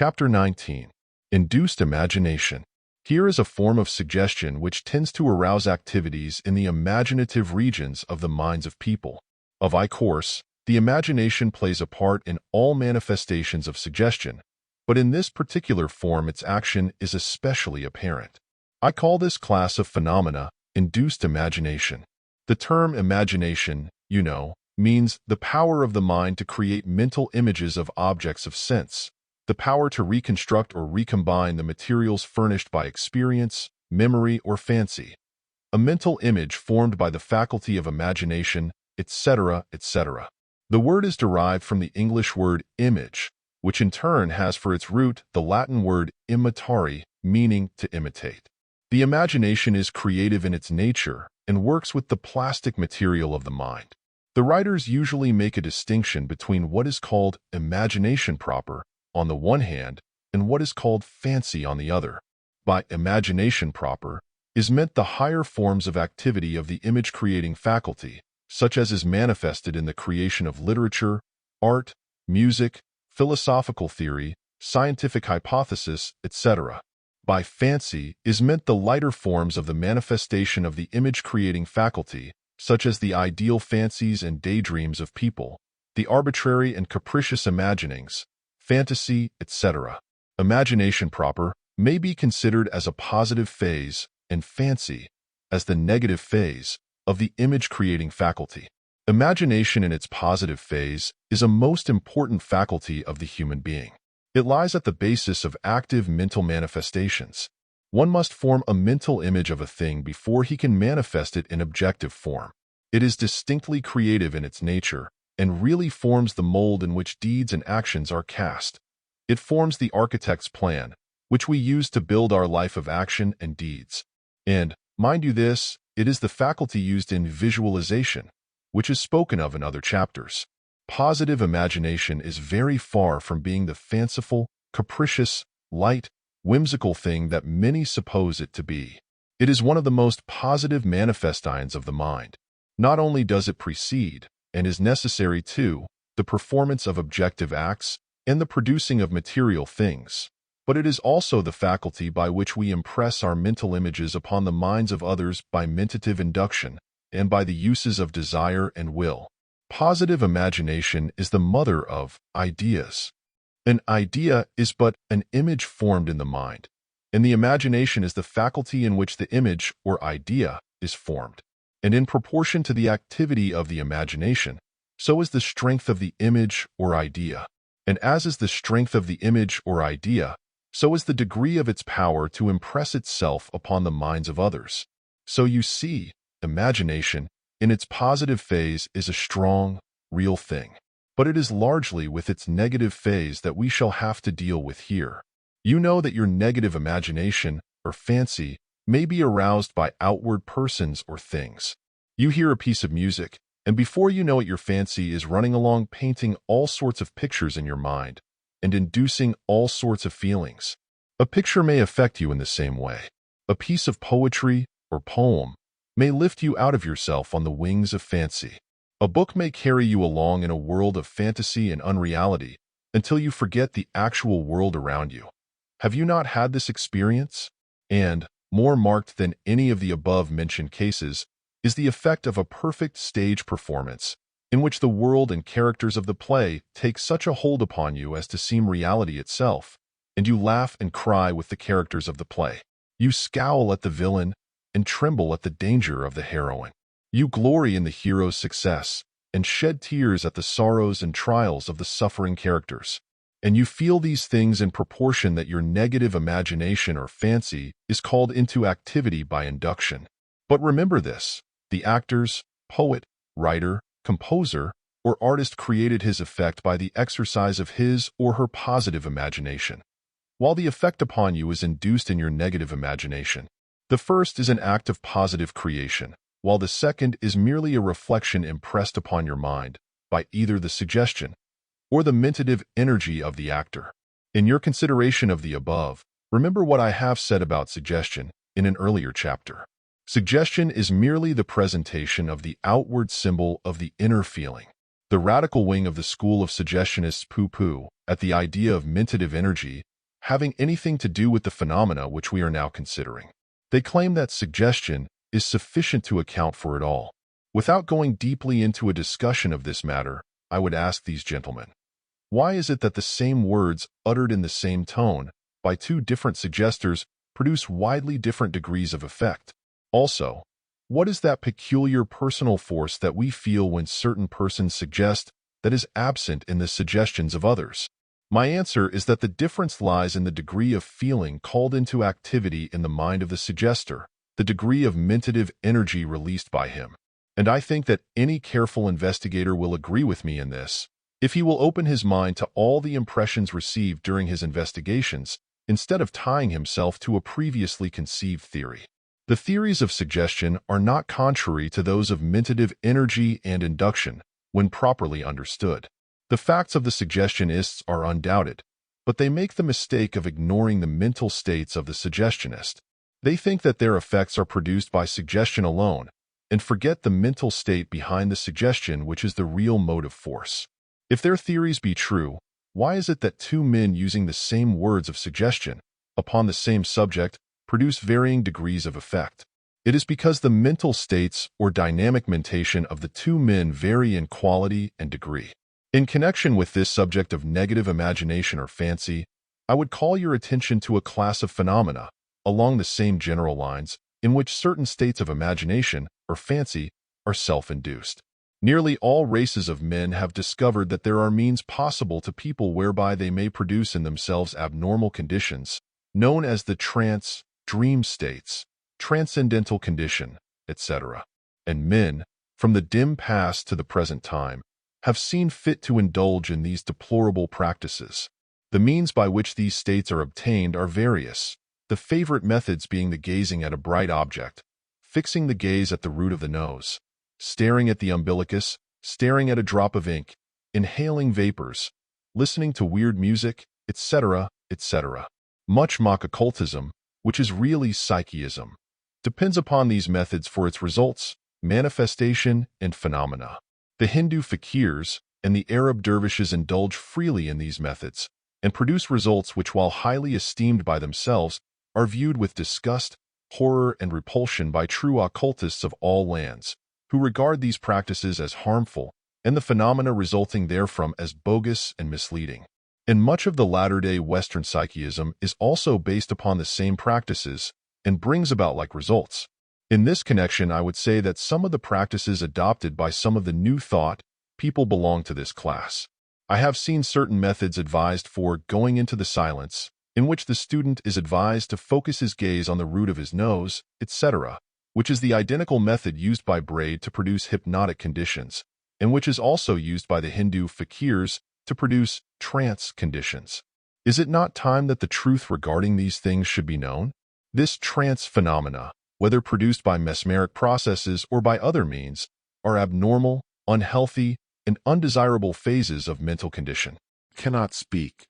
Chapter 19. Induced Imagination. Here is a form of suggestion which tends to arouse activities in the imaginative regions of the minds of people. Of course, the imagination plays a part in all manifestations of suggestion, but in this particular form its action is especially apparent. I call this class of phenomena induced imagination. The term imagination, means the power of the mind to create mental images of objects of sense, the power to reconstruct or recombine the materials furnished by experience, memory, or fancy, a mental image formed by the faculty of imagination, etc., etc. The word is derived from the English word image, which in turn has for its root the Latin word imatari, meaning to imitate. The imagination is creative in its nature and works with the plastic material of the mind. The writers usually make a distinction between what is called imagination proper, on the one hand, and what is called fancy on the other. By imagination proper is meant the higher forms of activity of the image-creating faculty, such as is manifested in the creation of literature, art, music, philosophical theory, scientific hypothesis, etc. By fancy is meant the lighter forms of the manifestation of the image-creating faculty, such as the ideal fancies and daydreams of people, the arbitrary and capricious imaginings, fantasy, etc. Imagination proper may be considered as a positive phase and fancy as the negative phase of the image-creating faculty. Imagination in its positive phase is a most important faculty of the human being. It lies at the basis of active mental manifestations. One must form a mental image of a thing before he can manifest it in objective form. It is distinctly creative in its nature and really forms the mold in which deeds and actions are cast. It forms the architect's plan, which we use to build our life of action and deeds. And, mind you this, it is the faculty used in visualization, which is spoken of in other chapters. Positive imagination is very far from being the fanciful, capricious, light, whimsical thing that many suppose it to be. It is one of the most positive manifestines of the mind. Not only does it precede, and is necessary to, the performance of objective acts and the producing of material things, but it is also the faculty by which we impress our mental images upon the minds of others by mentative induction and by the uses of desire and will. Positive imagination is the mother of ideas. An idea is but an image formed in the mind, and the imagination is the faculty in which the image or idea is formed. And in proportion to the activity of the imagination, so is the strength of the image or idea. And as is the strength of the image or idea, so is the degree of its power to impress itself upon the minds of others. So you see, imagination, in its positive phase, is a strong, real thing. But it is largely with its negative phase that we shall have to deal with here. You know that your negative imagination, or fancy, may be aroused by outward persons or things. You hear a piece of music, and before you know it your fancy is running along painting all sorts of pictures in your mind, and inducing all sorts of feelings. A picture may affect you in the same way. A piece of poetry or poem may lift you out of yourself on the wings of fancy. A book may carry you along in a world of fantasy and unreality until you forget the actual world around you. Have you not had this experience? And, more marked than any of the above-mentioned cases, is the effect of a perfect stage performance, in which the world and characters of the play take such a hold upon you as to seem reality itself, and you laugh and cry with the characters of the play. You scowl at the villain and tremble at the danger of the heroine. You glory in the hero's success and shed tears at the sorrows and trials of the suffering characters. And you feel these things in proportion that your negative imagination or fancy is called into activity by induction. But remember this, the actors, poet, writer, composer, or artist created his effect by the exercise of his or her positive imagination, while the effect upon you is induced in your negative imagination. The first is an act of positive creation, while the second is merely a reflection impressed upon your mind by either the suggestion or the mentative energy of the actor. In your consideration of the above, remember what I have said about suggestion in an earlier chapter. Suggestion is merely the presentation of the outward symbol of the inner feeling. The radical wing of the school of suggestionists pooh-pooh at the idea of mentative energy having anything to do with the phenomena which we are now considering. They claim that suggestion is sufficient to account for it all. Without going deeply into a discussion of this matter, I would ask these gentlemen, why is it that the same words uttered in the same tone by two different suggestors produce widely different degrees of effect? Also, what is that peculiar personal force that we feel when certain persons suggest that is absent in the suggestions of others? My answer is that the difference lies in the degree of feeling called into activity in the mind of the suggester, the degree of imaginative energy released by him. And I think that any careful investigator will agree with me in this, if he will open his mind to all the impressions received during his investigations, instead of tying himself to a previously conceived theory. The theories of suggestion are not contrary to those of imaginative energy and induction when properly understood. The facts of the suggestionists are undoubted, but they make the mistake of ignoring the mental states of the suggestionist. They think that their effects are produced by suggestion alone, and forget the mental state behind the suggestion, which is the real motive force. If their theories be true, why is it that two men using the same words of suggestion upon the same subject produce varying degrees of effect? It is because the mental states or dynamic mentation of the two men vary in quality and degree. In connection with this subject of negative imagination or fancy, I would call your attention to a class of phenomena along the same general lines in which certain states of imagination or fancy are self-induced. Nearly all races of men have discovered that there are means possible to people whereby they may produce in themselves abnormal conditions, known as the trance, dream states, transcendental condition, etc. And men, from the dim past to the present time, have seen fit to indulge in these deplorable practices. The means by which these states are obtained are various, the favorite methods being the gazing at a bright object, fixing the gaze at the root of the nose, staring at the umbilicus, staring at a drop of ink, inhaling vapors, listening to weird music, etc., etc. Much mock occultism, which is really psychism, depends upon these methods for its results, manifestation, and phenomena. The Hindu fakirs and the Arab dervishes indulge freely in these methods and produce results which, while highly esteemed by themselves, are viewed with disgust, horror, and repulsion by true occultists of all lands, who regard these practices as harmful and the phenomena resulting therefrom as bogus and misleading. And much of the latter-day Western psychism is also based upon the same practices and brings about like results. In this connection, I would say that some of the practices adopted by some of the New Thought people belong to this class. I have seen certain methods advised for going into the silence, in which the student is advised to focus his gaze on the root of his nose, etc., which is the identical method used by Braid to produce hypnotic conditions, and which is also used by the Hindu fakirs to produce trance conditions. Is it not time that the truth regarding these things should be known? This trance phenomena, whether produced by mesmeric processes or by other means, are abnormal, unhealthy, and undesirable phases of mental condition. Cannot speak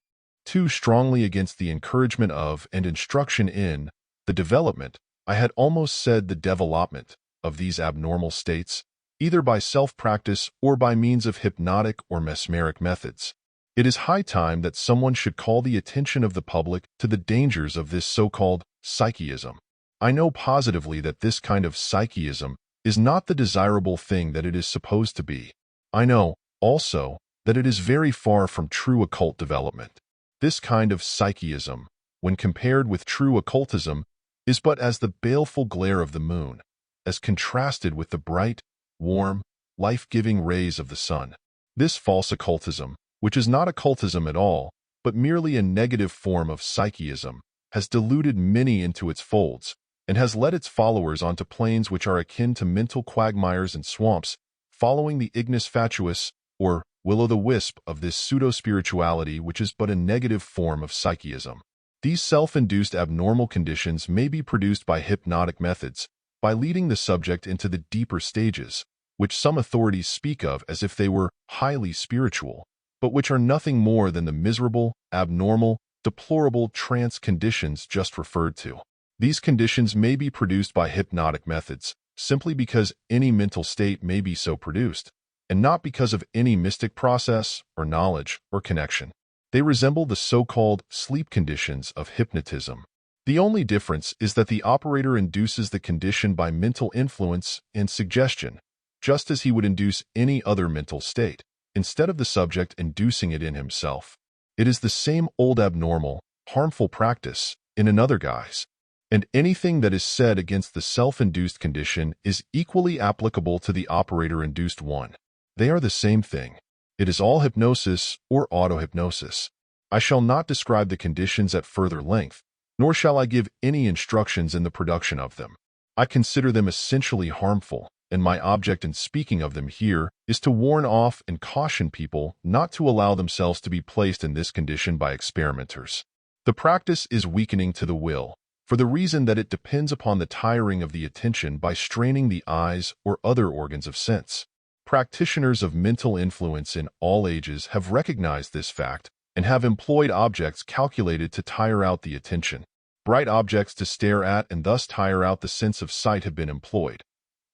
too strongly against the encouragement of and instruction in the development, I had almost said the development, of these abnormal states, either by self-practice or by means of hypnotic or mesmeric methods. It is high time that someone should call the attention of the public to the dangers of this so-called psychism. I know positively that this kind of psychism is not the desirable thing that it is supposed to be. I know, also, that it is very far from true occult development. This kind of psychism, when compared with true occultism, is but as the baleful glare of the moon, as contrasted with the bright, warm, life-giving rays of the sun. This false occultism, which is not occultism at all, but merely a negative form of psychism, has deluded many into its folds, and has led its followers onto planes which are akin to mental quagmires and swamps, following the ignis fatuus, or will-o'-the-wisp of this pseudo-spirituality which is but a negative form of psychism. These self-induced abnormal conditions may be produced by hypnotic methods, by leading the subject into the deeper stages, which some authorities speak of as if they were highly spiritual, but which are nothing more than the miserable, abnormal, deplorable trance conditions just referred to. These conditions may be produced by hypnotic methods, simply because any mental state may be so produced, and not because of any mystic process or knowledge or connection. They resemble the so-called sleep conditions of hypnotism. The only difference is that the operator induces the condition by mental influence and suggestion, just as he would induce any other mental state, instead of the subject inducing it in himself. It is the same old abnormal, harmful practice, in another guise. And anything that is said against the self-induced condition is equally applicable to the operator-induced one. They are the same thing. It is all hypnosis or auto-hypnosis. I shall not describe the conditions at further length, nor shall I give any instructions in the production of them. I consider them essentially harmful, and my object in speaking of them here is to warn off and caution people not to allow themselves to be placed in this condition by experimenters. The practice is weakening to the will, for the reason that it depends upon the tiring of the attention by straining the eyes or other organs of sense. Practitioners of mental influence in all ages have recognized this fact and have employed objects calculated to tire out the attention. Bright objects to stare at and thus tire out the sense of sight have been employed.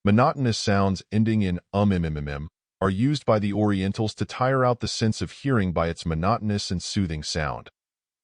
Monotonous sounds ending in are used by the Orientals to tire out the sense of hearing by its monotonous and soothing sound.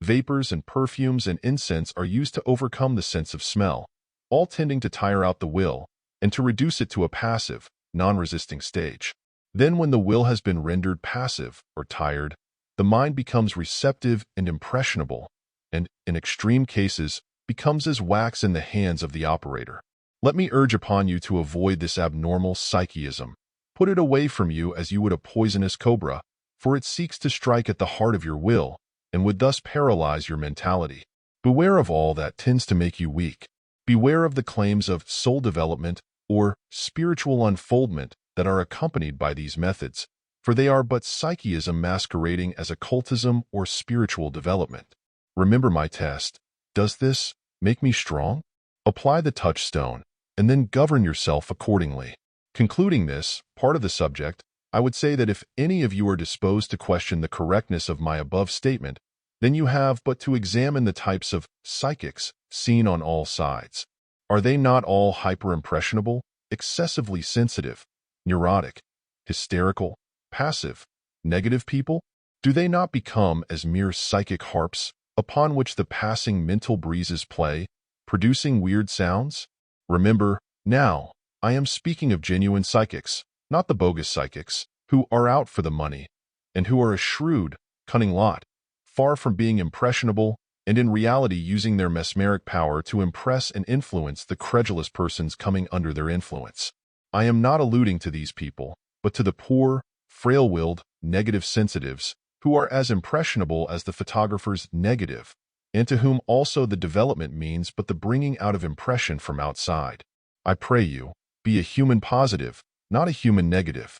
Vapors and perfumes and incense are used to overcome the sense of smell, all tending to tire out the will and to reduce it to a passive, non-resisting stage. Then when the will has been rendered passive or tired, the mind becomes receptive and impressionable, and, in extreme cases, becomes as wax in the hands of the operator. Let me urge upon you to avoid this abnormal psychism. Put it away from you as you would a poisonous cobra, for it seeks to strike at the heart of your will, and would thus paralyze your mentality. Beware of all that tends to make you weak. Beware of the claims of soul development or spiritual unfoldment that are accompanied by these methods, for they are but psychism masquerading as occultism or spiritual development. Remember my test. Does this make me strong? Apply the touchstone, and then govern yourself accordingly. Concluding this part of the subject, I would say that if any of you are disposed to question the correctness of my above statement, then you have but to examine the types of psychics seen on all sides. Are they not all hyper-impressionable, excessively sensitive, neurotic, hysterical, passive, negative people? Do they not become as mere psychic harps upon which the passing mental breezes play, producing weird sounds? Remember, now, I am speaking of genuine psychics, not the bogus psychics, who are out for the money, and who are a shrewd, cunning lot, far from being impressionable, and in reality using their mesmeric power to impress and influence the credulous persons coming under their influence. I am not alluding to these people, but to the poor, frail-willed, negative sensitives, who are as impressionable as the photographer's negative, and to whom also the development means but the bringing out of impression from outside. I pray you, be a human positive, not a human negative.